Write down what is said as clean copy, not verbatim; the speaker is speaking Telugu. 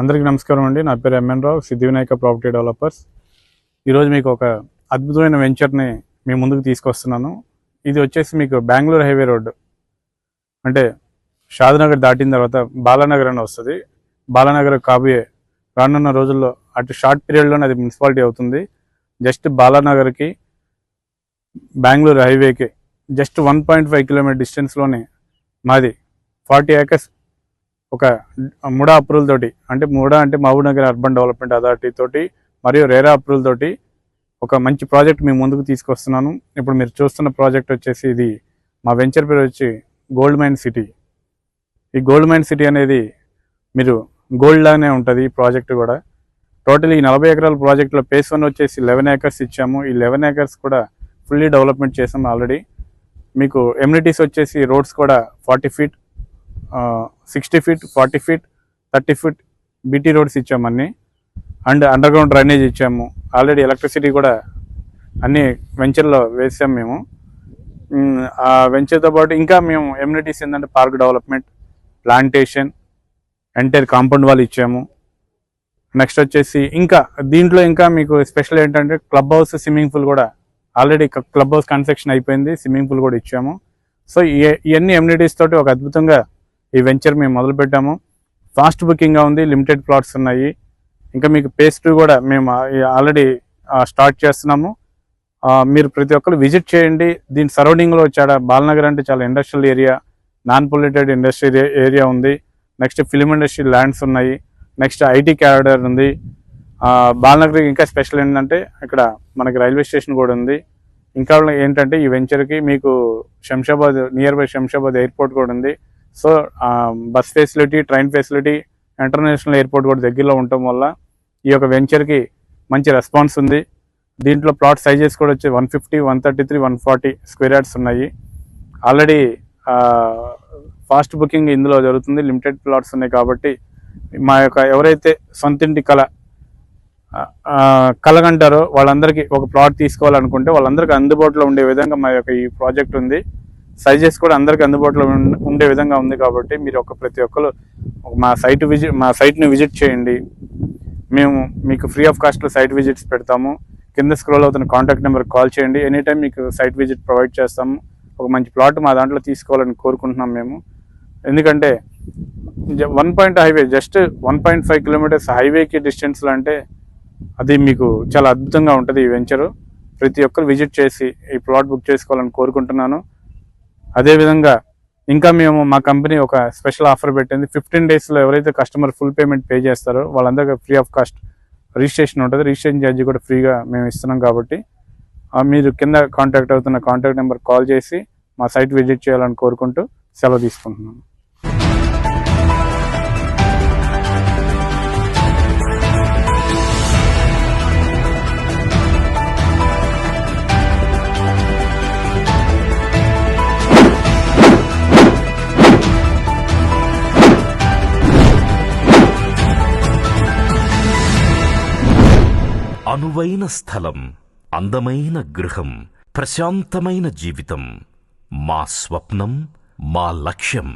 అందరికీ నమస్కారం అండి. నా పేరు ఎంఎన్ రావు, సిద్ధివినాయక ప్రాపర్టీ డెవలపర్స్. ఈరోజు మీకు ఒక అద్భుతమైన వెంచర్ని మీ ముందుకు తీసుకొస్తున్నాను. ఇది వచ్చేసి మీకు బెంగళూరు హైవే రోడ్డు, అంటే షాద్నగర్ దాటిన తర్వాత బాలానగర్ అని వస్తుంది. బాలానగర్ కాబోయే రానున్న రోజుల్లో అటు షార్ట్ పీరియడ్లోనే అది మున్సిపాలిటీ అవుతుంది. జస్ట్ బాలానగర్కి బెంగళూరు హైవేకి జస్ట్ 1.5 కిలోమీటర్ డిస్టెన్స్లోనే మాది 40 ఏకర్స్ ఒక ముడా అప్రూవల్ తోటి, అంటే ముడా అంటే Mahabubnagar urban development authority తోటి మరియు రేరా అప్రూవల్ తోటి ఒక మంచి ప్రాజెక్ట్ మీ ముందుకు తీసుకొస్తున్నాను. ఇప్పుడు మీరు చూస్తున్న ప్రాజెక్ట్ వచ్చేసి ఇది మా వెంచర్ పేరు వచ్చి గోల్డ్ మైన్ సిటీ. ఈ గోల్డ్ మైన్ సిటీ అనేది మీరు గోల్డ్ లానే ఉంటుంది ఈ ప్రాజెక్ట్ కూడా. టోటల్ ఈ 40 ఎకరాల ప్రాజెక్ట్లో ఫేజ్ 1 వచ్చేసి 11 ఏకర్స్ ఇచ్చాము. ఈ 11 ఏకర్స్ కూడా ఫుల్లీ డెవలప్మెంట్ చేసాము ఆల్రెడీ. మీకు ఎమ్యూనిటీస్ వచ్చేసి రోడ్స్ కూడా 40 feet, 60 feet, 40 feet, 30 feet BT roads ఇచ్చాము అన్నీ. అండ్ అండర్ గ్రౌండ్ డ్రైనేజ్ ఇచ్చాము. ఆల్రెడీ ఎలక్ట్రిసిటీ కూడా అన్ని వెంచర్లో వేసాము మేము. ఆ వెంచర్తో పాటు ఇంకా మేము ఎమ్యూనిటీస్ ఏంటంటే park development, plantation, entire compound wall ఇచ్చాము. నెక్స్ట్ వచ్చేసి ఇంకా దీంట్లో ఇంకా మీకు స్పెషల్ ఏంటంటే క్లబ్ హౌస్, స్విమ్మింగ్ పూల్ కూడా ఆల్రెడీ క్లబ్ హౌస్ కన్స్ట్రక్షన్ అయిపోయింది, స్విమ్మింగ్ పూల్ కూడా ఇచ్చాము. సో ఇవన్నీ ఎమ్యూనిటీస్ తోటి ఒక అద్భుతంగా ఈ వెంచర్ మేము మొదలు పెట్టాము. ఫాస్ట్ బుకింగ్గా ఉంది, లిమిటెడ్ ప్లాట్స్ ఉన్నాయి. ఇంకా మీకు ఫేజ్ 2 కూడా మేము ఆల్రెడీ స్టార్ట్ చేస్తున్నాము. మీరు ప్రతి ఒక్కరు విజిట్ చేయండి. దీని సరౌండింగ్లో వచ్చాడ బాలనగర్ అంటే చాలా industrial area, non polluted industrial area ఉంది. నెక్స్ట్ ఫిలిం ఇండస్ట్రీ ల్యాండ్స్ ఉన్నాయి. నెక్స్ట్ ఐటీ క్యారిడర్ ఉంది. బాలనగర్ ఇంకా స్పెషల్ ఏంటంటే ఇక్కడ మనకి రైల్వే స్టేషన్ కూడా ఉంది. ఇంకా ఏంటంటే ఈ వెంచర్కి మీకు Shamshabad, near by Shamshabad airport కూడా ఉంది. So bus facility, train facility, international airport కూడా దగ్గరలో ఉండటం వల్ల ఈ యొక్క వెంచర్కి మంచి రెస్పాన్స్ ఉంది. దీంట్లో ప్లాట్ సైజెస్ కూడా వచ్చి 150, 133, 140 స్క్వేర్ యార్డ్స్ ఉన్నాయి. ఆల్రెడీ ఫాస్ట్ బుకింగ్ ఇందులో జరుగుతుంది. లిమిటెడ్ ప్లాట్స్ ఉన్నాయి కాబట్టి మా యొక్క ఎవరైతే సొంతింటి కలగంటారో వాళ్ళందరికీ ఒక ప్లాట్ తీసుకోవాలనుకుంటే వాళ్ళందరికీ అందుబాటులో ఉండే విధంగా మా యొక్క ఈ ప్రాజెక్ట్ ఉంది. సైజెస్ కూడా అందరికీ అందుబాటులో ఉండే విధంగా ఉంది. కాబట్టి మీరు ప్రతి ఒక్కరు మా సైట్ని విజిట్ చేయండి. మేము మీకు ఫ్రీ ఆఫ్ కాస్ట్లో సైట్ విజిట్స్ పెడతాము. కింద స్క్రోల్ అవుతున్న కాంటాక్ట్ నెంబర్కి కాల్ చేయండి. ఎనీ టైం మీకు సైట్ విజిట్ ప్రొవైడ్ చేస్తాము. ఒక మంచి ప్లాట్ మా దాంట్లో తీసుకోవాలని కోరుకుంటున్నాం మేము. ఎందుకంటే 1 హైవే జస్ట్ 1.5 కిలోమీటర్స్ హైవేకి డిస్టెన్స్లో అంటే అది మీకు చాలా అద్భుతంగా ఉంటుంది ఈ వెంచరు. ప్రతి ఒక్కరు విజిట్ చేసి ఈ ప్లాట్ బుక్ చేసుకోవాలని కోరుకుంటున్నాను. అదేవిధంగా ఇంకా మేము మా కంపెనీ ఒక స్పెషల్ ఆఫర్ పెట్టింది. 15 డేస్లో ఎవరైతే కస్టమర్ ఫుల్ పేమెంట్ పే చేస్తారో వాళ్ళందరికీ ఫ్రీ ఆఫ్ కాస్ట్ రిజిస్ట్రేషన్ ఉంటుంది. రిజిస్ట్రేషన్ ఛార్జీ కూడా ఫ్రీగా మేము ఇస్తున్నాం. కాబట్టి మీరు కింద కాంటాక్ట్ అవుతున్న కాంటాక్ట్ నెంబర్ కాల్ చేసి మా సైట్ విజిట్ చేయాలని కోరుకుంటూ సెలవు తీసుకుంటున్నాను. అనువైన స్థలం, అందమైన గృహం, ప్రశాంతమైన జీవితం మా స్వప్నం, మా లక్ష్యం.